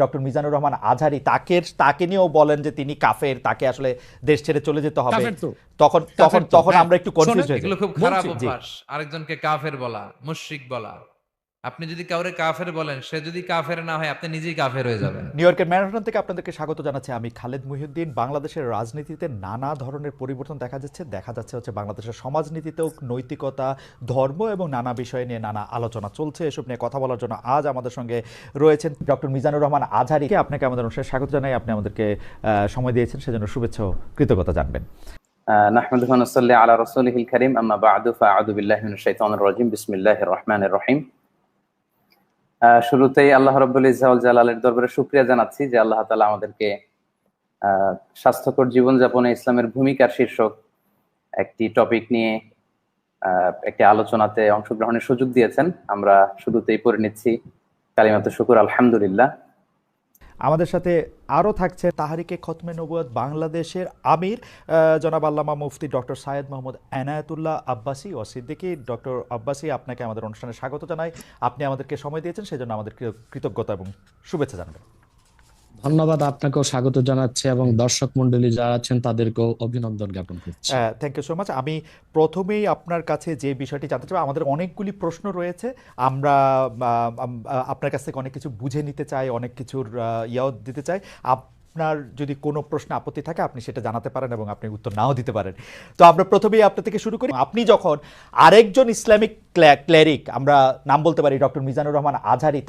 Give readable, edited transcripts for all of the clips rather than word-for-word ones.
Doctor Mizanur Rahman Azhari তাকে নিয়েও বলেন যে তিনি কাফের, তাকে আসলে দেশ ছেড়ে চলে যেতে হবে। তখন তখন তখন আমরা একটু কনফিউজ হয়ে যাই। এগুলো খুব খারাপ অভ্যাস, আরেকজনকে কাফের বলা, মুশরিক বলা। আপনি যদি কাউরে কাফের বলেন, সে যদি কাফের না হয় আপনি নিজেই কাফের হয়ে যাবেন। নিউ ইয়র্কের ম্যানহাটন থেকে আপনাদেরকে স্বাগত জানাচ্ছি আমি খালেদ মুহিউদ্দিন। বাংলাদেশের রাজনীতিতে নানা ধরনের পরিবর্তন দেখা যাচ্ছে হচ্ছে বাংলাদেশের সমাজনীতিতেও নৈতিকতা, ধর্ম এবং নানা বিষয় নিয়ে নানা আলোচনা চলছে। এসব নিয়ে কথা বলার জন্য আজ আমাদের সঙ্গে রয়েছেন ডক্টর মিজানুর রহমান আজহারিকে। আপনাকে আমাদের অনুষ্ঠানে স্বাগত জানাই। আপনি আমাদেরকে সময় দিয়েছেন, সেজন্য শুভেচ্ছা ও কৃতজ্ঞতা জানবেন। নাহমাদুহু ওয়া নুসাল্লি আলা রাসূলিহিল কারীম, আম্মা বা'দু, ফাআউযু বিল্লাহি মিনাশ শাইতানির রাজীম, বিসমিল্লাহির রহমানির রহিম। শুরুতেই আল্লাহ রাব্বুল ইজ্জা ওয়াল জালালের দরবারে শুকরিয়া জানাচ্ছি যে আল্লাহ তাআলা আমাদেরকে স্বাস্থ্যকর জীবনযাপনে ইসলামের ভূমিকার শীর্ষক একটি টপিক নিয়ে একটি আলোচনাতে অংশগ্রহণের সুযোগ দিয়েছেন। আমরা শুরুতেই পড়ে নিচ্ছি কালিমাতুশ শুকর, আলহামদুলিল্লাহ। আমাদের সাথে আরও থাকছে তাহরিকে খতমে নবুয়ত বাংলাদেশের আমির জনাব আল্লামা মুফতি ডক্টর সায়েদ মোহাম্মদ এনায়েতুল্লাহ আব্বাসী ও সিদ্দিকী। ডক্টর আব্বাসী, আপনাকে আমাদের অনুষ্ঠানে স্বাগত জানাই। আপনি আমাদেরকে সময় দিয়েছেন, সেজন্য আমাদের কৃতজ্ঞতা এবং শুভেচ্ছা জানাবেন। ধন্যবাদ, আপনাকেও স্বাগত জানাচ্ছি এবং দর্শক মণ্ডলী যারা আছেন তাদেরকেও অভিনন্দন জ্ঞাপন করছি। Thank you so much. আমি প্রথমেই আপনার কাছে যে বিষয়টি জানতে চাই, আমাদের অনেকগুলি প্রশ্ন রয়েছে, আমরা আপনার কাছ থেকে অনেক কিছু বুঝে নিতে চাই, অনেক কিছুর ইয়াও দিতে চাই। আপনার যদি কোনো প্রশ্ন আপত্তি থাকে আপনি সেটা জানাতে পারেন এবং আপনি উত্তর নাও দিতে পারেন। তো আমরা প্রথমেই আপনার থেকে শুরু করি। আপনি যখন আরেকজন ইসলামিক ক্লেরিক, আমরা নাম বলতে পারি ডক্টর মিজানুর রহমান আজহারি,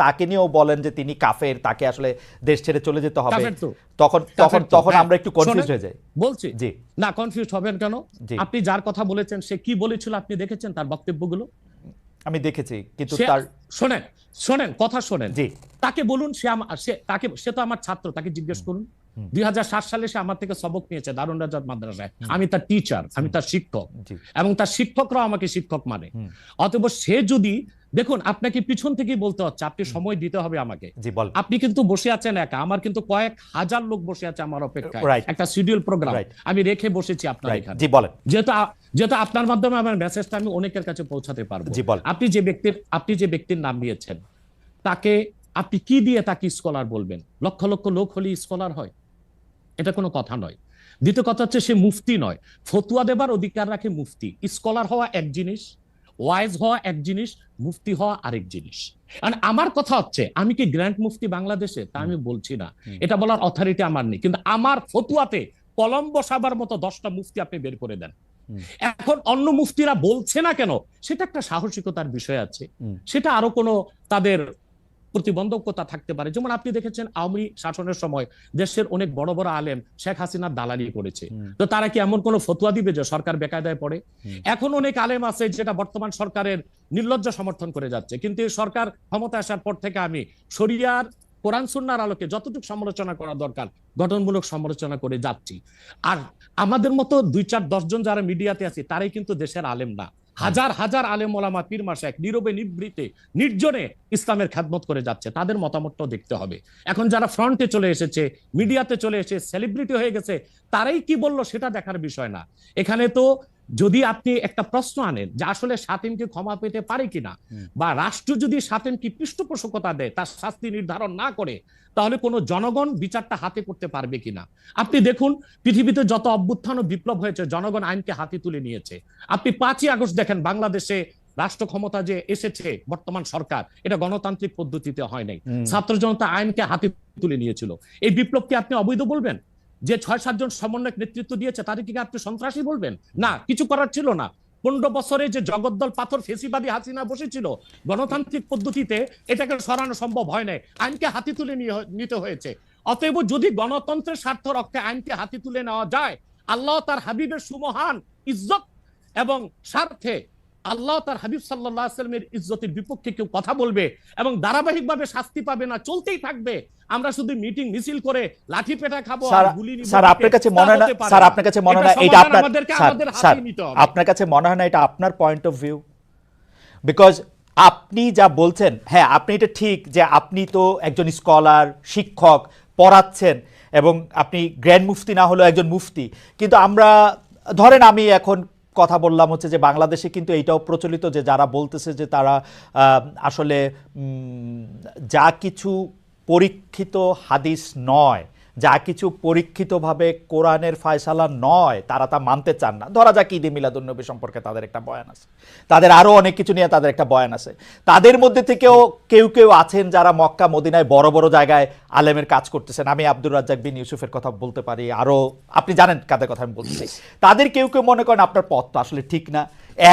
তাকে নিয়েও বলেন যে তিনি কাফের, তাকে আসলে দেশ ছেড়ে চলে যেতে হবে, তখন আমরা একটু কনফিউজ হয়ে যাই। বলছি জি না, কনফিউজ হবেন কেন? আপনি যার কথা বলেছেন সে কি বলেছিল আপনি দেখেছেন তার বক্তব্যগুলো? আমি দেখেছি, কিন্তু তার শোনেন কথা শোনেন। জি, তাকে বলুন, সে তো আমার ছাত্র, তাকে জিজ্ঞেস করুন। 2007 সালে সে আমার থেকে সবক নিয়েছে দারুন রাজাত মাদ্রাসায়। আমি তার টিচার, আমি তার শিক্ষক, এবং তার শিক্ষকরাও আমাকে শিক্ষক মানে। অতএব সে যদি, দেখুন আপনাকে পিছন থেকেই বলতে হচ্ছে, আপনি সময় দিতে হবে আমাকে। আপনি কিন্তু বসে আছেন একা, আমার কিন্তু কয়েক হাজার লোক বসে আছে আমার অপেক্ষায়, একটা শিডিউল প্রোগ্রাম আমি রেখে বসেছি আপনার এখানে। যেহেতু আপনার মাধ্যমে আমার মেসেজটা আমি অনেকের কাছে পৌঁছাতে পারবো। আপনি যে ব্যক্তির নাম নিয়েছেন, তাকে আপনি কি দিয়ে তাকে স্কলার বলবেন? লক্ষ লক্ষ লোক হলে স্কলার হয়? এটা কোনো কথা নয়। দ্বিতীয় কথা হচ্ছে, সে মুফতি নয়, ফতুয়া দেবার অধিকার রাখে মুফতি। স্কলার হওয়া এক জিনিস, ওয়াইজ হওয়া এক জিনিস, মুফতি হওয়া আরেক জিনিস। আমার কথা হচ্ছে, আমি কি গ্র্যান্ড মুফতি বাংলাদেশে? তা আমি বলছি না, এটা বলার অথরিটি আমার নেই, কিন্তু আমার ফতুয়াতে কলম বসাবার মতো 10টা মুফতি আপনি বের করে দেন। এখন অন্য মুফতিরা বলছে না কেন, সেটা একটা সাহসিকতার বিষয় আছে, সেটা আরো কোনো তাদের প্রতিবন্ধকতা থাকতে পারে। যেমন আপনি দেখেছেন আওয়ামী শাসনের সময় দেশের অনেক বড় বড় আলেম শেখ হাসিনার দালালি করেছে, তো তারা কি এমন কোন ফতোয়া দিবে যে সরকার বেকায়দায় পড়ে? এখন অনেক আলেম আছে যেটা বর্তমান সরকারের নির্লজ্জ সমর্থন করে যাচ্ছে, কিন্তু এই সরকার ক্ষমতা আসার পর থেকে আমি শরিয়ার কোরআন সুন্নাহর আলোকে যতটুকু সমালোচনা করা দরকার গঠনমূলক সমালোচনা করে যাচ্ছি। আর আমাদের মতো 2-4-10 জন যারা মিডিয়াতে আছে তারাই কিন্তু দেশের আলেম না। হাজার হাজার আলেম ওলামা, পীর মাশায়েখ নীরবে নিভৃতে নির্জনে ইসলামের খেদমত করে যাচ্ছে, তাদের মতামতটাও দেখতে হবে। এখন যারা ফ্রন্টে চলে এসেছে, মিডিয়াতে চলে এসে সেলিব্রিটি হয়ে গেছে, তারাই কি বললো সেটা দেখার বিষয় না। এখানে তো যদি আপনি একটা প্রশ্ন আনেন যে আসলে শাতিমকে ক্ষমা পেতে পারে কিনা, বা রাষ্ট্র যদি শাতিমকে পৃষ্ঠপোষকতা দেয়, তার শাস্তি নির্ধারণ না করে, তাহলে কোনো জনগণ বিচারটা হাতে করতে পারবে কিনা? আপনি দেখুন, পৃথিবীতে যত অভ্যুত্থান ও বিপ্লব হয়েছে জনগণ আইনকে হাতে তুলে নিয়েছে। আপনি 5ই আগস্ট দেখেন, বাংলাদেশে রাষ্ট্র ক্ষমতা যে এসেছে বর্তমান সরকার, এটা গণতান্ত্রিক পদ্ধতিতে হয় নাই, ছাত্র জনতা আইনকে হাতে তুলে নিয়েছিল। এই বিপ্লবকে আপনি অবৈধ বলবেন? যে 6-7 জন সমন্বয়ক নেতৃত্ব দিয়েছে তাদেরকে আপনি সন্ত্রাসী বলবেন? না, কিছু করার ছিল না। 15 বছরে যে জগদ্দল পাথর ফেসিবাদী হাসিনা বসেছিল, গণতান্ত্রিক পদ্ধতিতে এটাকে সরানো সম্ভব হয় নাই, আইনকে হাতে তুলে নিতে হয়েছে। অতএব যদি গণতন্ত্রের স্বার্থ রক্ষে আইনকে হাতে তুলে নেওয়া যায়, আল্লাহ তার হাবিবের সুমহান ইজ্জত এবং স্বার্থে আল্লাহ তার হাবিব সাল্লাল্লাহু আলাইহি ওয়াসাল্লামের ইজ্জতের বিপক্ষে কেউ কথা বলবে এবং ধারাবাহিকভাবে শাস্তি পাবে না, চলতেই থাকবে। আমরা শুধু মিটিং মিছিল করে লাঠি পেটা খাবো আর গুলি নিব। স্যার আপনার কাছে মনে হয় না, স্যার আপনার কাছে মনে হয় না এটা আপনার কাছে মনে হয় না এটা আপনার পয়েন্ট অফ ভিউ? বিকজ আপনি যা বলছেন, হ্যাঁ আপনি এটা ঠিক যে আপনি তো একজন স্কলার, শিক্ষক, পড়াচ্ছেন এবং আপনি গ্র্যান্ড মুফতি না হলেও একজন মুফতি, কিন্তু আমরা ধরেন আমি এখন কথা বললাম হচ্ছে যে বাংলাদেশে কিন্তু এইটাও প্রচলিত যে যারা বলতেছে যে তারা আসলে যা কিছু পরীক্ষিত হাদিস নয়, যা কিছু পরীক্ষিতভাবে কোরআনের ফয়সালা নয়, তারা তা মানতে চান না। ধরা যাক ঈদে মিলাদুন্নবী সম্পর্কে তাদের একটা বয়ান আছে, তাদের আরও অনেক কিছু নিয়ে তাদের একটা বয়ান আছে। তাদের মধ্যে থেকেও কেউ কেউ আছেন যারা মক্কা মদিনায় বড় বড় জায়গায় আলেমের কাজ করতেছেন। আমি আব্দুর রাজ্জাক বিন ইউসুফের কথা বলতে পারি, আরও আপনি জানেন কাদের কথা আমি বলছি। তাদের কেউ কেউ মনে করেন আপনার পথ তো আসলে ঠিক না।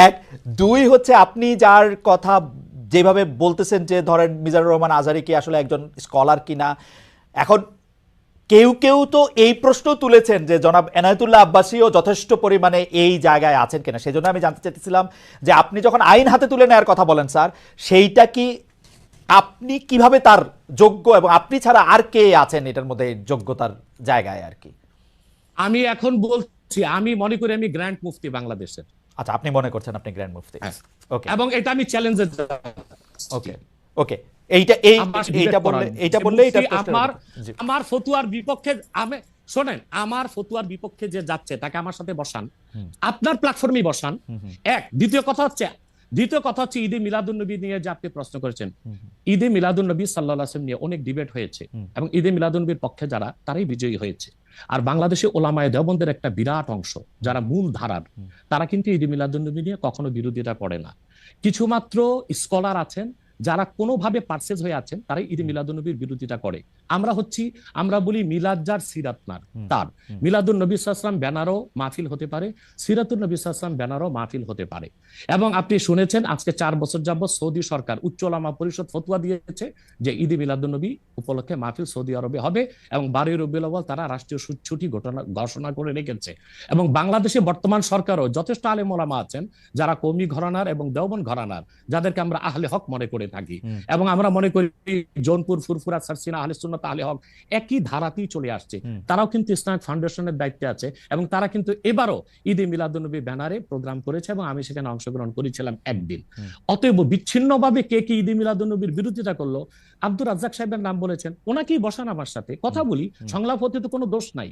এক, দুই হচ্ছে আপনি যার কথা যেভাবে বলতেছেন যে ধরেন মিজানুর রহমান আজহারী কি আসলে একজন স্কলার কিনা। এখন কেউ কেউ তো এই প্রশ্ন তুলেছেন যে জনাব এনায়েতুল্লাহ আব্বাসীও যথেষ্ট পরিমাণে এই জায়গায় আছেন কিনা। সেই জন্য আমি জানতে চাইতেছিলাম যে আপনি যখন আইন হাতে তুলে নেওয়ার কথা বলেন স্যার, সেইটা কি আপনি কিভাবে তার যোগ্য, এবং আপনি ছাড়া আর কে আছেন এটার মধ্যে যোগ্যতার জায়গায় আর কি? আমি এখন বলছি, আমি মনে করি আমি গ্র্যান্ড মুফতি বাংলাদেশের। আচ্ছা, আপনি মনে করছেন আপনি গ্র্যান্ড মুফতি? ওকে, এবং এটা আমি চ্যালেঞ্জে ওকে ওকে আমার ফতুয়ার বিপক্ষে শোনেন, আমার ফতুয়ার বিপক্ষে যে যাচ্ছে তাকে আমার সাথে বসান, আপনার প্ল্যাটফর্মে বসান। এক, দ্বিতীয় কথা হচ্ছে ঈদে মিলাদুন্নবী নিয়ে যে আপনি প্রশ্ন করেছেন, ঈদে মিলাদুন্নবী সাল্লাল্লাহু আলাইহি ওয়াসাল্লাম নিয়ে অনেক ডিবেট হয়েছে এবং ঈদে মিলাদুন্নবীর পক্ষে যারা, তারাই বিজয়ী হয়েছে। আর বাংলাদেশে ওলামায়ে দেওবন্দের একটা বিরাট অংশ যারা মূল ধারার, তারা কিন্তু ঈদে মিলাদুন্নবী নিয়ে কখনো বিরোধিতা করে না। কিছু মাত্র স্কলার আছেন যারা কোনোভাবে পারসেজ হয়ে আছেন, তারাই ঈদে মিলাদুন্নবীর বিরোধিতা করে। আমরা বলি মিলাদ যার সিরাত নার তার, মিলাদুন নবী সাল্লাল্লাহু আলাইহি ওয়াসাল্লাম ব্যানারও মাহফিল হতে পারে, সিরাতুন নবী সাল্লাল্লাহু আলাইহি ওয়াসাল্লাম ব্যানারও মাহফিল হতে পারে। এবং আপনি শুনেছেন আজকে 4 বছর যাবত সৌদি সরকার উচ্চ ওলামা পরিষদ ফতোয়া দিয়েছে যে ঈদে মিলাদুন্নবী উপলক্ষে মাহফিল সৌদি আরবে হবে এবং 12 রবিউল আউয়াল তারা রাষ্ট্রীয় ছুটি ঘোষণা করে রেখেছে। এবং বাংলাদেশে বর্তমান সরকারও যথেষ্ট আলেম ওলামা আছেন যারা কওমি ঘরানার এবং দেওবন্দ ঘরানার, যাদেরকে আমরা আহলে হক মনে করে থাকি। এবং আমরা মনে করি জৌনপুর, ফুরফুরা, সারসিনা, আহলে সুন্নাত, আহলে হক একই ধারাতেই চলে আসছে। তারাও কিন্তু ইসলামিক ফাউন্ডেশনের দায়িত্বে আছে এবং তারা কিন্তু এবারও ঈদে মিলাদুন্নবী ব্যানারে প্রোগ্রাম করেছে এবং আমি সেখানে অংশগ্রহণ করেছিলাম একদিন। অতএব বিচ্ছিন্নভাবে কে কি ঈদে মিলাদুন্নবীর বিরোধিতা করলো, আব্দুর রাজ্জাক সাহেবের নাম বলেছেন, ওনাকেই বসান আমার সাথে কথা বলি, সংলাপ হতে তো কোনো দোষ নাই।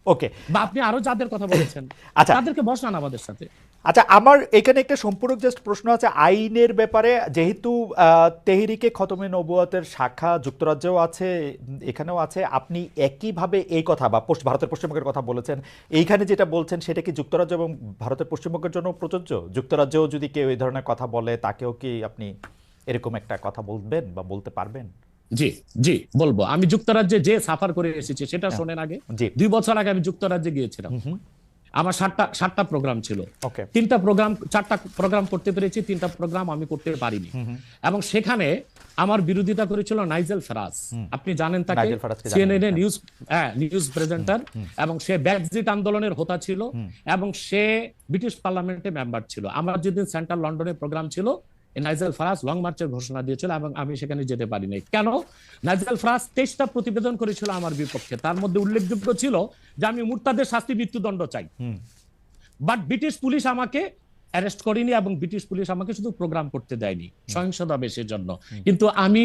ওকে, বা আপনি আরো যাদের কথা বলেছেন তাদেরকে বসান আমাদের সাথে। আচ্ছা, আমার এখানে একটা সম্পূরক জাস্ট প্রশ্ন আছে আইনের ব্যাপারে। যেহেতু তেহরিকে খতমে নবুয়তের শাখা যুক্তরাজ্যেও আছে, এখানেও আছে, আপনি একইভাবে এই কথা বা ভারতের পশ্চিমবঙ্গের কথা বলেছেন, এইখানে যেটা বলছেন সেটা কি যুক্তরাজ্য এবং ভারতের পশ্চিমবঙ্গের জন্য প্রযোজ্য? যুক্তরাজ্যেও যদি কেউ এই ধরনের কথা বলে তাকেও কি আপনি এরকম একটা কথা বলবেন বা বলতে পারবেন? জি জি বলবো। আমি যুক্তরাজ্যে যে সাফার করে এসেছি সেটা শোনেন আগে। 2 বছর আগে আমি যুক্তরাজ্যে গিয়েছিলাম। আমার 7টা প্রোগ্রাম ছিল। 4টা প্রোগ্রাম করতে পেরেছি, 3টা প্রোগ্রাম আমি করতে পারিনি। এবং সেখানে আমার বিরোধিতা করেছিল নাইজেল ফারাজ। আপনি জানেন তাকে, সিএনএন নিউজ প্রেজেন্টার, এবং সে ব্রেক্সিট আন্দোলনের হোতা ছিল এবং সে ব্রিটিশ পার্লামেন্টে মেম্বার ছিল। আমার যেদিন সেন্ট্রাল লন্ডনে প্রোগ্রাম ছিল, নাইজেল ফারাজ লং মার্চের ঘোষণা দিয়েছিল এবং আমি সেখানে যেতে পারিনি। কেন? নাইজেল ফারাজ 23টা প্রতিবেদন করেছিল আমার বিপক্ষে। তার মধ্যে উল্লেখযোগ্য ছিল যে আমি মুরতাদের শাস্তি মৃত্যুদণ্ড চাই। বাট ব্রিটিশ পুলিশ আমাকে অ্যারেস্ট করেনি এবং ব্রিটিশ পুলিশ আমাকে শুধু প্রোগ্রাম করতে দেয়নি সহিংসতা বেশের জন্য। কিন্তু আমি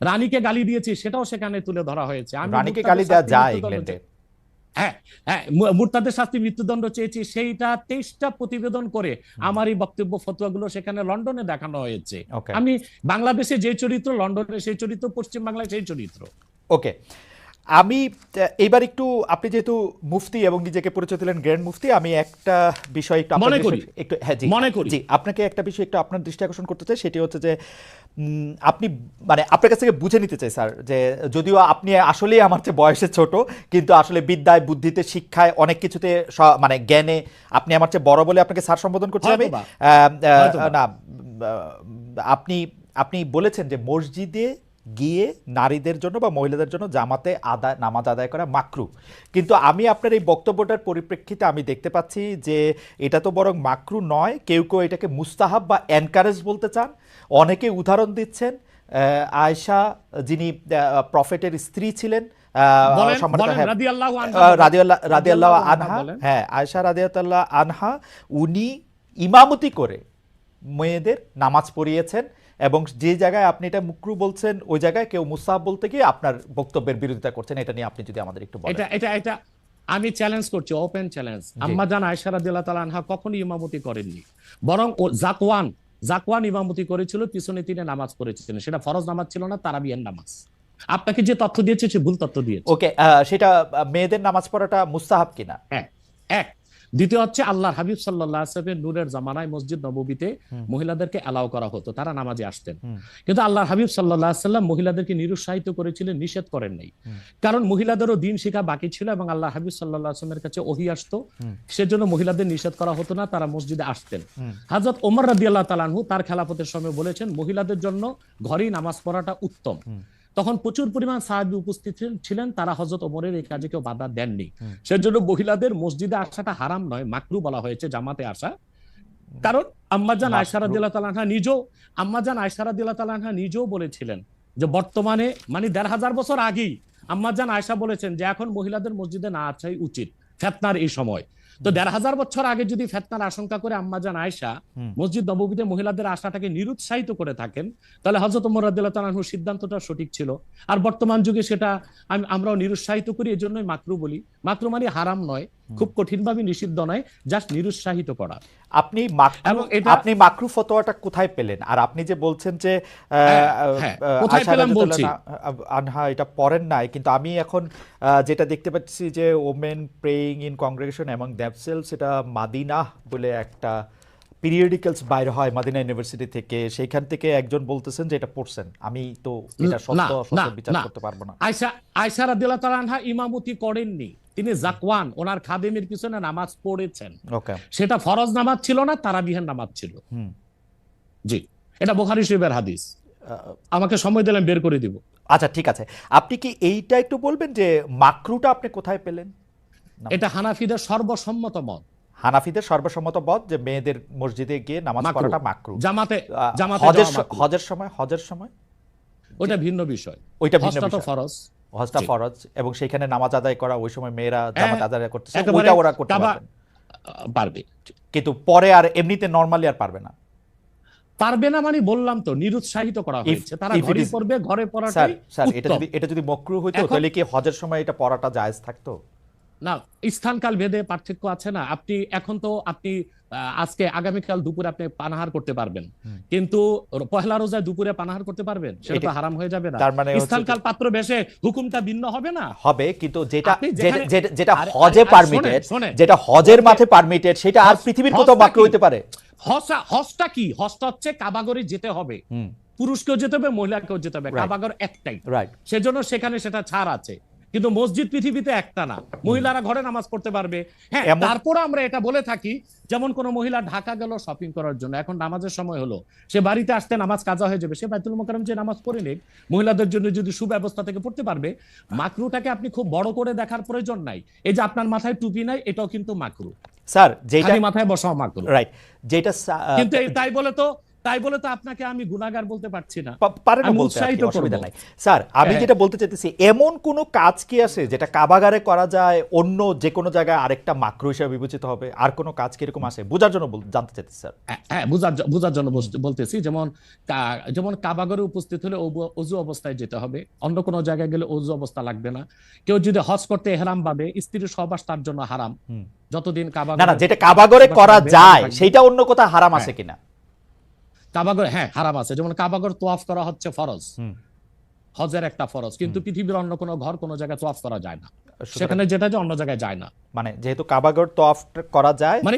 রানীকে গালি দিয়েছি, সেটাও সেখানে তুলে ধরা হয়েছে। আমি রানীকে গালি দেওয়া যায় ইংল্যান্ডে? মুরতাদের শাস্তি মৃত্যুদণ্ড চেয়েছি, সেইটা 23টা প্রতিবেদন করে আমার এই বক্তব্য ফতোয়াগুলো সেখানে লন্ডনে দেখানো হয়েছে। আমি বাংলাদেশে যে চরিত্র, লন্ডনে সেই চরিত্র, পশ্চিম বাংলায় সেই চরিত্র। ওকে, আমি এবার একটু, আপনি যেহেতু মুফতি এবং নিজেকে পরিচয় দিলেন গ্র্যান্ড মুফতি, আমি একটা বিষয় একটু আপনাকে একটা বিষয় একটু আপনার দৃষ্টি আকর্ষণ করতে চাই। সেটি হচ্ছে যে আপনি মানে আপনার কাছ থেকে বুঝে নিতে চাই স্যার, যে যদিও আপনি আসলেই আমার চেয়ে বয়সে ছোট, কিন্তু আসলে বিদ্যায়, বুদ্ধিতে, শিক্ষায়, অনেক কিছুতে মানে জ্ঞানে আপনি আমার চেয়ে বড় বলে আপনাকে স্যার সম্বোধন করছি আমি। না, আপনি বলেছেন যে মসজিদে গিয়ে নারীদের জন্য বা মহিলাদের জন্য জামাতে নামাজ আদায় করা মাকরু। কিন্তু আমি আপনার এই বক্তব্যটার পরিপ্রেক্ষিতে আমি দেখতে পাচ্ছি যে এটা তো বরং মাকরু নয়, কেউ কেউ এটাকে মুস্তাহাব বা এনকারেজ বলতে চান। অনেকে উদাহরণ দিচ্ছেন আয়েশা, যিনি প্রফেটের স্ত্রী ছিলেন, রাদিয়াল্লাহু আনহা, হ্যাঁ আয়েশা রাদিয়াল্লাহু আনহা, উনি ইমামতি করে মেয়েদের নামাজ পড়িয়েছেন। এবং যে জায়গায় আপনি এটা মুকরু বলছেন, ওই জায়গায় কেউ মুস্তাহাব বলতে গিয়ে আপনার বক্তব্যের বিরোধিতা করছেন। এটা নিয়ে আপনি যদি আমাদের একটু বলেন। এটা আমি চ্যালেঞ্জ করছি, ওপেন চ্যালেঞ্জ। আম্মা জান আয়েশা রাদিয়াল্লাহু তাআলা আনহা কখনোই ইমামতি করেননি, বরং জাকওয়ান ইমামতি করেছিল, পিছনে তিনি নামাজ পড়েছিলেন। সেটা ফরজ নামাজ ছিল না, তারাবিহের নামাজ। আপনাকে যে তথ্য দিয়েছে সে ভুল তথ্য দিয়েছে। ওকে, সেটা মেয়েদের নামাজ পড়াটা মুস্তাহাব কিনা? হ্যাঁ, এক। দ্বিতীয় হচ্ছে আল্লাহর হাবিব সাল্লাল্লাহু আলাইহি ওয়াসাল্লামের নূরের জামানায় মসজিদ নববীতে মহিলাদেরকে অ্যালাউ করা হতো, তারা নামাজে আসতেন। কিন্তু আল্লাহর হাবিব সাল্লাল্লাহু আলাইহি ওয়াসাল্লাম মহিলাদেরকে নিরুৎসাহিত করেছিলেন, নিষেধ করেন নাই। কারণ মহিলাদেরও দিন শেখা বাকি ছিল এবং আল্লাহর হাবিব সাল্লাল্লাহু আলাইহি ওয়াসাল্লামের কাছে ওহী আসতো, সেজন্য মহিলাদের নিষেধ করা হতো না, তারা মসজিদে আসতেন। হযরত ওমর রাদিয়াল্লাহু তাআলা আনহু তার খেলাফতের সময় বলেছেন মহিলাদের জন্য ঘরেই নামাজ পড়াটা উত্তম। তখন প্রচুর পরিমাণ সাহাবী উপস্থিত ছিলেন, তারা হযরত ওমরের এই কাজে কেউ বাধা দেননি। সেজন্য মহিলাদের মসজিদে আসাটা হারাম নয়, মাকরু বলা হয়েছে জামাতে আসা। কারণ আম্মাজান আয়েশা রাদিয়াল্লাহু তাআলা আনহা নিজেও বলেছিলেন যে বর্তমানে মানে ১৫০০ বছর আগেই আম্মাজান আয়েশা বলেছেন যে এখন মহিলাদের মসজিদে না আসাই উচিত ফিতনার এই সময়। তো ১৫০০ বছর আগে যদি ফিতনার আশঙ্কা করে আম্মাজান আয়েশা মসজিদ নববীতে মহিলাদের আসাটাকে নিরুৎসাহিত করে থাকেন, তাহলে হযরত ওমর রাদিয়াল্লাহু তাআলা আনহুর সিদ্ধান্তটা সঠিক ছিল। আর বর্তমান যুগে সেটা আমরাও নিরুৎসাহিত করি, এজন্যই মাকরু বলি। মাকরু মানে হারাম নয়, খুব কঠিনভাবে নিষিদ্ধ নয়, জাস্ট নিরুৎসাহিত করা। আপনি মাকরু ফতোয়াটা কোথায় পেলেন? আর আপনি যে বলছেন যে কোথায় পেলাম বলছি, আনহা এটা পড়েন নাই, কিন্তু আমি এখন যেটা দেখতে পাচ্ছি যে women praying in congregation among themselves, এটা মাদিনা বলে একটা পিরিয়ডিক্যালস বাইরে হয় মাদিনা ইউনিভার্সিটি থেকে, সেইখান থেকে একজন বলতেছেন যে এটা পড়ছেন। আমি তো এটা সত্য বিচার করতে পারবো না। আয়েশা রাদিয়াল্লাহু তাআলা আনহা ইমামতি করেননি, তিনি জাকওয়ান ওনার খাদেমের পিছনে নামাজ পড়েছেন। ওকে, সেটা ফরজ নামাজ ছিল না, তারাবিহের নামাজ ছিল। জি, এটা বুখারী শরীফের হাদিস। আমাকে সময় দিলেন বের করে দিব। আচ্ছা ঠিক আছে, আপনি কি এইটা একটু বলবেন যে মাকরুটা আপনি কোথায় পেলেন? এটা হানাফিদের সর্বসম্মত মত। হানাফিদের সর্বসম্মত মত যে মেয়েদের মসজিদে গিয়ে নামাজ পড়াটা মাকরু। জামাতে হজের সময় ওটা ভিন্ন বিষয়, ওইটা ভিন্ন হজটা তো বিষয়। ফরজ, হজটা ফরজ এবং সেখানে নামাজ আদায় করা, ওই সময় মেয়েরা জামাত আদায় করতেছে, একেবারে ওইটা ওরা করতে পারবে, কিন্তু পরে আর এমনিতে নরমালি আর পারবে না। পারবে না মানে বললাম তো নিরুৎসাহিত করা হয়েছে, তারা ঘরে পড়বে, ঘরে পড়াটাই উত্তম। এটা যদি মাকরু হইতো তাহলে কি হজের সময় এটা পড়াটা জায়েজ থাকতো? না, স্থানকাল ভেদে পার্থক্য আছে না। আপনি এখন তো আজকে আগামীকাল দুপুরে আপনি পানাহার করতে পারবেন, কিন্তু পহেলা রোজায় দুপুরে পানাহার করতে পারবেন, সেটা তো হারাম হয়ে যাবে না। স্থানকাল পাত্র বেশে হুকুমটা ভিন্ন হবে না? হবে, কিন্তু যেটা হজে পারমিটেড, যেটা হজের মাঠে পারমিটেড, সেটা আর পৃথিবীর কোথাও মাকরু হইতে পারে? হজটা কি? হজটা হচ্ছে কাবাগরে যেতে হবে, পুরুষকেও যেতে হবে, মহিলাকেও যেতে হবে, কাবাগর একটাই, সেজন্য সেখানে সেটা ছাড় আছে। কিন্তু মসজিদ পৃথিবীতে একটা না, মহিলারা ঘরে নামাজ পড়তে পারবে। হ্যাঁ, তারপর আমরা এটা বলে থাকি, যেমন কোন মহিলা ঢাকা গেল শপিং করার জন্য, এখন নামাজের সময় হলো, সে বাড়িতে আসতে নামাজ কাজা হয়ে যাবে, সে বাইতুল মোকাররম যে নামাজ পড়ে নেক, মহিলাদের জন্য যদি সুব্যবস্থা থেকে পড়তে পারবে। মাকরুটাকে আপনি খুব বড় করে দেখার প্রয়োজন নাই। এই যে আপনার মাথায় টুপি নাই, এটাও কিন্তু মাকরু স্যার, যেটা মাথায় বসাও মাকরু, রাইট। যেটা কিন্তু তাই বলে তো আপনাকে আমি গুনাহগার বলতে পারছি না, পারেন না বলতে, অসুবিধা নাই। স্যার, আমি যেটা বলতে চাইতেছি, এমন কোন কাজ কি আছে যেটা কাবাগারে করা যায়, অন্য যে কোনো জায়গায় আরেকটা মাকরু হিসেবে বিবেচিত হবে? আর কোন কাজ কি এরকম আছে? বোঝার জন্য জানতে চাইতেছি স্যার। হ্যাঁ, বোঝার জন্য বলতেছি। যেমন কাবাগারে উপস্থিত হলে ওযু অবস্থায় যেতে হবে, অন্য কোনো জায়গায় গেলে ওযু অবস্থা লাগবে না। কেউ যদি হজ করতে ইহরাম বাঁধে, স্ত্রীর সহবাস তার জন্য হারাম যতদিন কাবাগারে, না, যেটা কাবাগারে করা যায় সেটা অন্য কোথাও হারাম আছে কিনা? কাবাগর, হ্যাঁ হারাম আছে। যেমন কাবাগর তোয়াফ করা হচ্ছে ফরজ, হজের একটা ফরজ, কিন্তু পৃথিবীর অন্য কোনো ঘর কোনো জায়গায় তোয়াফ করা যায় না, সেখানে যেটা যে অন্য জায়গায় যায় না। মানে যেহেতু কাবাগর তোয়াফ করা যায়, মানে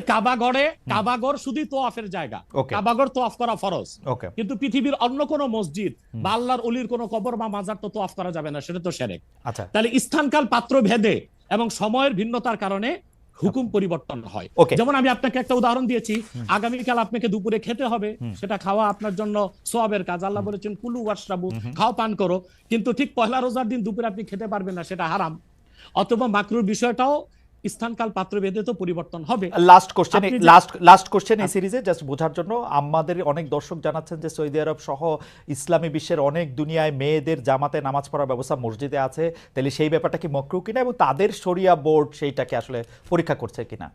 কাবাগর শুধু তোয়াফের জায়গা, কাবাগর তোয়াফ করা ফরজ, কিন্তু পৃথিবীর অন্য কোনো মসজিদ বা আল্লাহর ওলির কোনো কবর বা মাজার তো তোয়াফ করা যাবে না, সেটা তো শিরক। আচ্ছা, তাহলে স্থানকাল পাত্র ভেদে এবং সময়ের ভিন্নতার কারণে হুকুম পরিবর্তন হয়। যেমন আমি আপনাকে একটা উদাহরণ দিয়েছি, আগামীকাল আপনাকে দুপুরে খেতে হবে, সেটা খাওয়া আপনার জন্য সওয়াবের কাজ। আল্লাহ বলেছেন কুলু ওয়াশরাবু, খাও পান করো, কিন্তু ঠিক পহেলা রোজার দিন দুপুরে আপনি খেতে পারবেন না, সেটা হারাম। অথবা মাকরুর বিষয়টাও স্থানকাল পাত্র ভেদে তো পরিবর্তন হবে। লাস্ট কোশ্চেন এই সিরিজে জাস্ট বোঝার জন্য, আমাদের অনেক দর্শক জানাচ্ছেন যে সৌদি আরব সহ ইসলামী বিশ্বের অনেক দুনিয়ায় মেয়েদের জামাতে নামাজ পড়ার ব্যবস্থা মসজিদে আছে, তাহলে সেই ব্যাপারটা কি মাকরু কিনা এবং তাদের শরিয়া বোর্ড সেইটাকে আসলে পরীক্ষা করছে কিনা?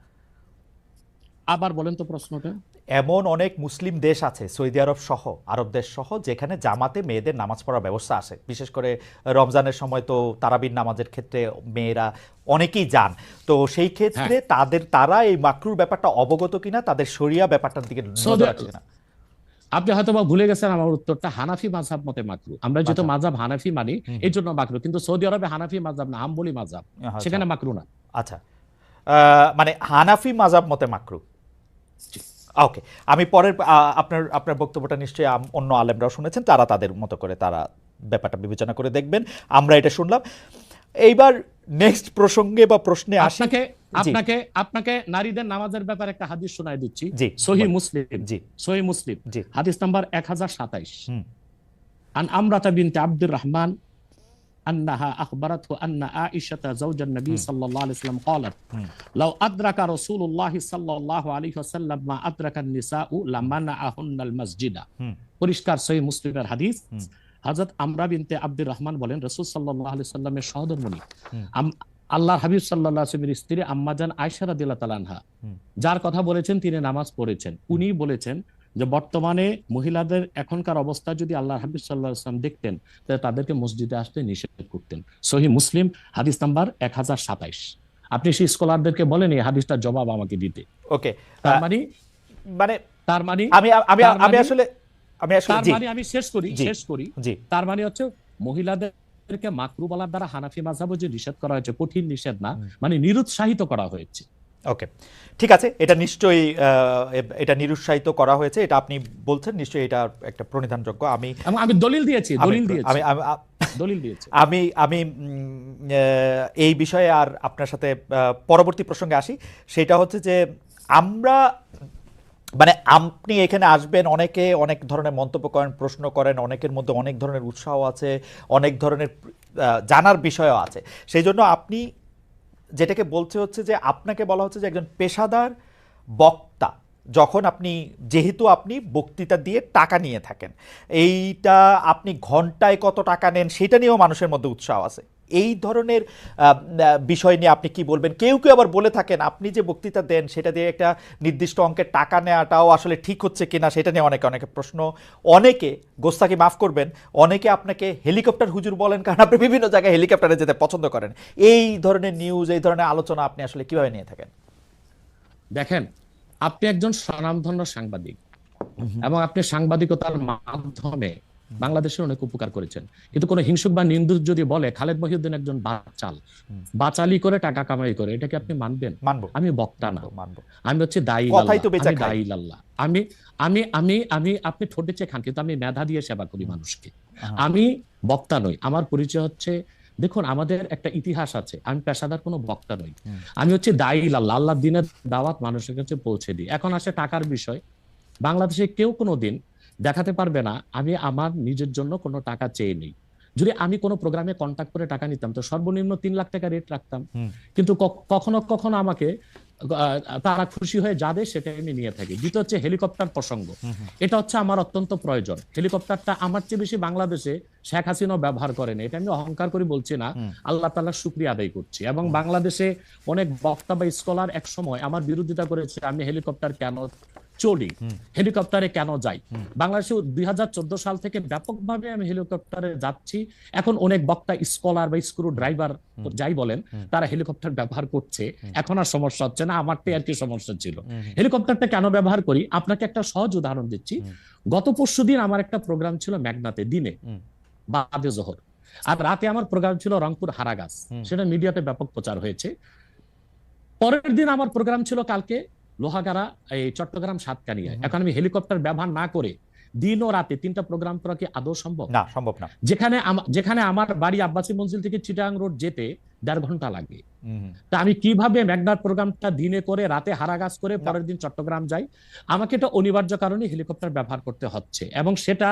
আবার বলেন তো প্রশ্নটা। এমন অনেক মুসলিম দেশ আছে, সৌদি আরব সহ, আরব দেশ সহ, যেখানে জামাতে মেয়েদের নামাজ পড়ার ব্যবস্থা আছে। বিশেষ করে রমজানের সময় তো তারাবির নামাজের ক্ষেত্রে মেয়েরা অনেকেই যান, তো সেই ক্ষেত্রে তারা এই মাকরুর ব্যাপারটা অবগত কিনা, তাদের শরিয়া ব্যাপারটার দিকে নজর রাখছে কিনা? আপনি হয়তো বা ভুলে গেছেন আমার উত্তরটা, হানাফি মাযহাব মতে মাকরু। আমরা যেহেতু আচ্ছা। মাযহাব হানাফি মানি এই জন্য মাকরু, কিন্তু সৌদি আরবে হানাফি মাযহাব না, হাম্বলি মাযহাব, আচ্ছা। সেখানে মাকরু না। আচ্ছা, মানে হানাফি মাযহাব মতে মাকরু। ওকে, আমি পরের আপনার আপনার বক্তব্যটা নিশ্চয়ই অন্য আলেমরাও শুনেছেন, তারা তাদের মতো করে তারা ব্যাপারটা বিবেচনা করে দেখবেন। আমরা এটা শুনলাম। এইবার নেক্সট প্রসঙ্গে বা প্রশ্নে আসি। আপনাকে আপনাকে নারীদের নামাজের ব্যাপারে একটা হাদিস শোনায় দিচ্ছি, জি, সহিহ মুসলিম। জি, সহিহ মুসলিম জি, হাদিস নাম্বার 1027। হুম, আন আমরাতা বিনতে আব্দুর রহমান أنها أخبرته أن عائشة زوج النبي صلى الله عليه وسلم قالت لو أدرك رسول الله صلى الله عليه وسلم ما أدرك النساء لمنعهن المسجد। পরিষ্কার সহিহ মুসলিমের হাদিস। হযরত আমরা বিনতে আব্দুর রহমান বলেন রাসূল সাল্লাল্লাহু আলাইহি সাল্লামের সহধর্মিণী আল্লাহর হাবিব সাল্লাল্লাহু আলাইহি ওয়াসাল্লামের স্ত্রী আম্মাজান আয়েশা রাদিয়াল্লাহু তাআলা আনহা, যার কথা বলেছেন তিনি নামাজ পড়েছেন, উনি বলেছেন যে বর্তমানে মহিলাদের এখনকার অবস্থা যদি আল্লাহর হাবিব সাল্লাল্লাহু আলাইহি ওয়াসাল্লাম দেখতেন তাহলে তাদেরকে মসজিদে আসতে নিষেধ করতেন। সহিহ মুসলিম হাদিস নাম্বার 1027। আপনি সেই স্কলারদেরকে বলেন এই হাদিসটার জবাব আমাকে দিতে। ওকে, তার মানে আমি শেষ করি। তার মানে হচ্ছে মহিলাদেরকে মাকরু বলার দ্বারা হানাফি মাযহাবে যে নিষেধ করা হয়েছে, কঠিন নিষেধ না, মানে নিরুৎসাহিত করা হয়েছে। ওকে, ঠিক আছে, এটা নিশ্চয়ই এটা নিরুৎসাহিত করা হয়েছে, এটা আপনি বলছেন, নিশ্চয়ই এটা একটা প্রণিধানযোগ্য। আমি দলিল দিয়েছি। আমি এই বিষয়ে আর আপনার সাথে পরবর্তী প্রসঙ্গে আসি। সেটা হচ্ছে যে আমরা মানে আপনি এখানে আসবেন, অনেকে অনেক ধরনের মন্তব্য করেন, প্রশ্ন করেন, অনেকের মধ্যে অনেক ধরনের উৎসাহ আছে, অনেক ধরনের জানার বিষয়ও আছে। সেই জন্য আপনি যেটাকে বলছে হচ্ছে যে আপনাকে বলা হচ্ছে যে একজন পেশাদার বক্তা, যখন যেহেতু আপনি বক্তৃতা দিয়ে টাকা নিয়ে থাকেন, এইটা আপনি ঘন্টায় কত টাকা নেন সেটা নিয়েও মানুষের মধ্যে উৎসাহ আছে। এই ধরনের বিষয় নিয়ে আপনি কি বলবেন? কেউ কেউ আবার বলে থাকেন আপনি যে বক্তৃতা দেন সেটা দিয়ে একটা নির্দিষ্ট অঙ্কের টাকা নেওয়াটাও আসলে ঠিক হচ্ছে কিনা সেটা নিয়ে অনেকে প্রশ্ন। অনেকে, গোস্তাকি মাফ করবেন, অনেকে আপনাকে হেলিকপ্টার হুজুর বলেন, কারণ আপনি বিভিন্ন জায়গায় হেলিকপ্টারে যেতে পছন্দ করেন। এই ধরনের নিউজ, এই ধরনের আলোচনা আপনি আসলে কিভাবে নিয়ে থাকেন? দেখেন, আপনি একজন স্বনামধন্য সাংবাদিক এবং আপনি সাংবাদিকতার মাধ্যমে বাংলাদেশের অনেক উপকার করেছেন, কিন্তু কোন হিংসুক বা নিন্দুক যদি বলে খালেদ মহিউদ্দিন একজন বাচালি করে টাকা কামাই করে, এটাকে আপনি মানবেন? মানবো। আমি বক্তা না, আমি হচ্ছে দায়ী আল্লাহ। আমি আপনি ঠোঁটে চেয়ে খান, কিন্তু আমি মেধা দিয়ে সেবা করি মানুষকে। আমি বক্তা নই। আমার পরিচয় হচ্ছে, দেখুন আমাদের একটা ইতিহাস আছে, আমি পেশাদার কোনো বক্তা নই, আমি হচ্ছে দায়ী আল্লাহ। আল্লাহর দিনের দাওয়াত মানুষের কাছে পৌঁছে দিই। এখন আসে টাকার বিষয়। বাংলাদেশে কেউ কোনোদিন দেখাতে পারবে না আমি আমার নিজের জন্য কোনো টাকা চেয়ে নেই। যদি আমি কোনো প্রোগ্রামে কন্ট্যাক্ট করে টাকা নিতাম তো সর্বনিম্ন 3 লাখ টাকা রেট রাখতাম, কিন্তু কখনো কখনো আমাকে তারা খুশি হয়ে যাবে সেটা আমি নিয়ে থাকি। দ্বিতীয় হচ্ছে হেলিকপ্টার প্রসঙ্গ, এটা হচ্ছে আমার অত্যন্ত প্রয়োজন। হেলিকপ্টারটা আমার চেয়ে বেশি বাংলাদেশে শেখ হাসিনাও ব্যবহার করেন, এটা আমি অহংকার করে বলছি না, আল্লাহ তাআলার শুকরিয়া আদায় করছি। এবং বাংলাদেশে অনেক বক্তা বা স্কলার এক সময় আমার বিরোধিতা করেছে, আমি হেলিকপ্টার কেন চলি, হেলিকপ্টারে কেন যাই। বাংলাদেশে 2014 সাল থেকে ব্যাপকভাবে আমি হেলিকপ্টারে যাচ্ছি। এখন অনেক বক্তা, স্কলার বা স্ক্রু ড্রাইভার যাই বলেন, তারা হেলিকপ্টার ব্যবহার করছে, এখন আর সমস্যা হচ্ছে না। আমারটাই আর কি সমস্যা ছিল। হেলিকপ্টারটা কেন ব্যবহার করি, আপনাকে একটা সহজ উদাহরণ দিচ্ছি। গত পরশুদিন আমার একটা প্রোগ্রাম ছিল মেঘনাতে, দিনে বাদে জোহর, আর রাতে আমার প্রোগ্রাম ছিল রংপুর হারাগাছ, সেটা মিডিয়াতে ব্যাপক প্রচার হয়েছে। পরের দিন আমার প্রোগ্রাম ছিল কালকে লোহাগাড়া, এই চট্টগ্রাম সাতকানিয়া। এখন আমি হেলিকপ্টার ব্যবহার না করে দিন ও রাতে 3টা প্রোগ্রাম করা কি আদৌ সম্ভব? না, সম্ভব না। যেখানে আমার বাড়ি আব্বাসী মঞ্জিল থেকে চিটাগাং রোড যেতে 1.5 ঘন্টা লাগে, তা আমি কিভাবে মেঘনার প্রোগ্রামটা দিনে করে রাতে হারাগাছ করে পরের দিন চট্টগ্রাম যাই? আমাকে এটা অনিবার্য কারণে হেলিকপ্টার ব্যবহার করতে হচ্ছে, এবং সেটা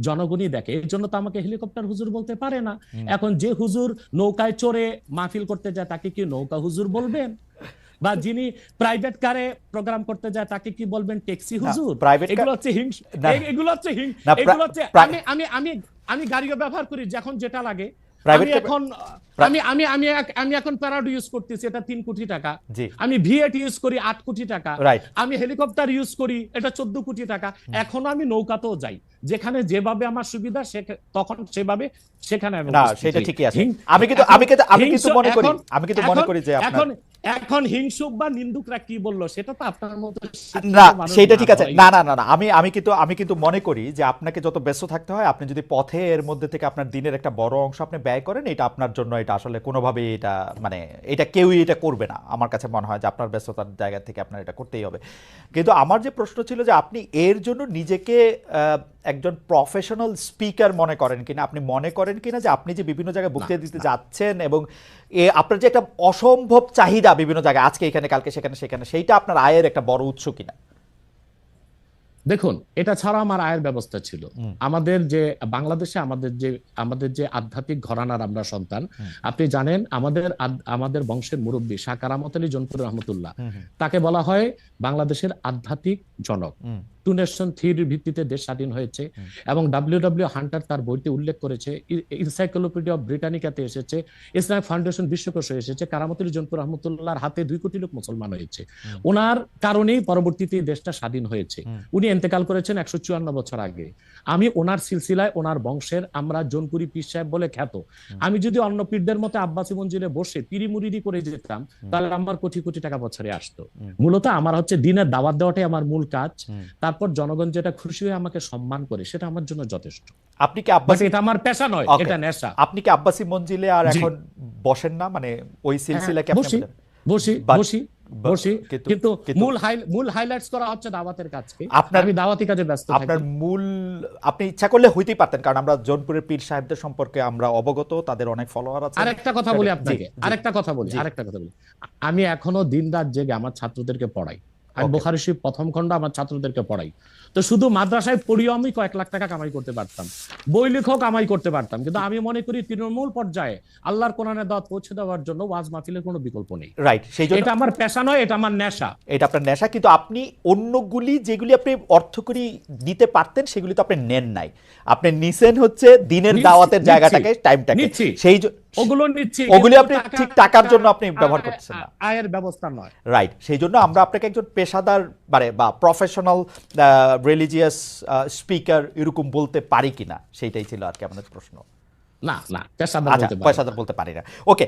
জনগণই দেখে। এর জন্য তো আমাকে হেলিকপ্টার হুজুর বলতে পারে না। এখন যে হুজুর নৌকায় চড়ে মাহফিল করতে যায় তাকে কি নৌকা হুজুর বলবেন? বা যিনি প্রাইভেট কারে প্রোগ্রাম করতে যায় তাকে কি বলবেন ট্যাক্সি হুজুর? এগুলো হচ্ছে আমি গাড়িও ব্যবহার করি যখন যেটা লাগে। আমি এখন প্যারাডো ইউজ করতেছি, এটা 3 কোটি টাকা। আমি ভিএট ইউজ করি 8 কোটি টাকা। আমি হেলিকপ্টার ইউজ করি, এটা 14 কোটি টাকা। এখনো আমি নৌকাতেও যাই, যেখানে যেভাবে আমার সুবিধা তখন সেভাবে সেখানে আমি। না, সেটা ঠিকই আছে। আমি কিন্তু মনে করি যে এখন হিংসুক বা নিন্দুকরা কি বললো সেটা তো আপনার মতো শিক্ষিত না মানুষ সেটা না ঠিক আছে, ভাই। না না না না, আমি কিন্তু মনে করি যে আপনাকে যত ব্যস্ত থাকতে হয়, আপনি যদি পথে এর মধ্যে থেকে আপনার দিনের একটা বড় অংশ আপনি ব্যয় করেন, এটা আপনার জন্য এটা আসলে কোনোভাবেই এটা মানে এটা কেউই এটা করবে না। আমার কাছে মনে হয় যে আপনার ব্যস্ততার জায়গা থেকে আপনার এটা করতেই হবে। কিন্তু আমার যে প্রশ্ন ছিল যে আপনি এর জন্য নিজেকে একজন প্রফেশনাল স্পিকার মনে করেন কিনা, আপনি মনে করেন কিনা যে আপনি যে বিভিন্ন জায়গায় বক্তৃতা দিতে যাচ্ছেন এবং আপনার যে একটা অসম্ভব চাহিদা বিভিন্ন জায়গায়, আজকে এখানে কালকে সেখানে সেখানে, সেইটা আপনার আয়ের একটা বড় উৎস কিনা? দেখুন, এটা ছাড়া আমার আয়ের ব্যবস্থা ছিল। আমাদের যে বাংলাদেশে আমাদের যে আধ্যাত্মিক ঘরানার আমরা সন্তান, আপনি জানেন আমাদের বংশের মুরব্বী শাহ কারামত আলী জনপুর রহমতুল্লাহ, তাকে বলা হয় বাংলাদেশের আধ্যাত্মিক জনক। টু নেশন থিওরির ভিত্তিতে দেশ স্বাধীন হয়েছে এবং ডব্লিউ হান্টার তার বইতে উল্লেখ করেছে, এনসাইক্লোপিডিয়া অফ ব্রিটানিকাতে এসেছে, ইসলামিক ফাউন্ডেশন বিশ্বকোষে এসেছে, কারামত আলী জনপুর রহমতুল্লাহর হাতে 2 কোটি লোক মুসলমান হয়েছে। ওনার কারণেই পরবর্তীতে দেশটা স্বাধীন হয়েছে। উনি ইন্তেকাল করেছেন 154 বছর আগে। আমি ওনার সিলসিলায়, ওনার বংশের আমরা জোনপুরি পীর সাহেব বলে খ্যাত। আমি যদি অন্য পীরদের মতো আব্বাসী মঞ্জিলে বসে পিরি মুরিদি করে যেতাম, তাহলে আমার কোটি কোটি টাকা বছরে আসতো। মূলত আমার হচ্ছে দিনের দাওয়াত দেওয়াটাই আমার মূল কাজ। তারপর জনগণ যেটা খুশি হয়ে আমাকে সম্মান করে, সেটা আমার জন্য যথেষ্ট। আপনি কি আব্বাসী, এটা আমার পেশা নয়, Okay. এটা নেশা। আপনি কি আব্বাসী মঞ্জিলে আর জি। এখন বসেন না, মানে ওই সিলসিলা কি আপনি বসি বলেন? বসি But- বসি বসি, কিন্তু মূল হাইলাইটস করা হচ্ছে দাওয়াতের কাজকে। আমি দাওয়াতি কাজে ব্যস্ত থাকি। আপনার মূল, আপনি ইচ্ছা করলে হইতেই পারতেন, কারণ আমরা জোনপুরের পীর সাহেবদের সম্পর্কে আমরা অবগত, তাদের অনেক ফলোয়ার আছে। আরেকটা কথা বলি আপনাকে, জি, জি। আরেকটা কথা বলি। আমি এখনো দিন রাত জেগে আমার ছাত্রদেরকে পড়াই। আমি Okay. বুখারী শরীফ প্রথম খণ্ড আমার ছাত্রদেরকে পড়াই। তো শুধু মাদ্রাসায় পড়িও আমি কয়েক লাখ টাকা কামাই করতে পারতাম, বই লেখক কামাই করতে পারতাম, কিন্তু আমি মনে করি তৃণমূল পর্যায়ে আল্লাহর কোরআনের দাওয়াত পৌঁছে দেওয়ার জন্য ওয়াজ মাহফিলের কোনো বিকল্প নেই। রাইট, সেই জন্য এটা আমার পেশা নয়, এটা আমার নেশা। এটা আপনার নেশা, কিন্তু আপনি অন্যগুলি যেগুলি আপনি অর্থকরী দিতে পারতেন সেগুলি তো আপনি নেন নাই। আপনি নিছেন হচ্ছে দিনের দাওয়াতের জায়গাটাকে, টাইমটাকে, সেই ওগুলো নিচ্ছি, ওগুলি আপনি ঠিক টাকার জন্য আপনি ব্যবহার করছেন না, আয়ের ব্যবস্থা নয়। রাইট। সেই জন্য আমরা আপনাকে একজন পেশাদার বা প্রফেশনাল রিলিজিয়াস স্পিকার এরকম বলতে পারি কিনা, সেইটাই ছিল আর কি আমাদের প্রশ্ন। না, পেশাদার আচ্ছা, বলতে পারি না। পেশাদার বলতে পারি না, ওকে।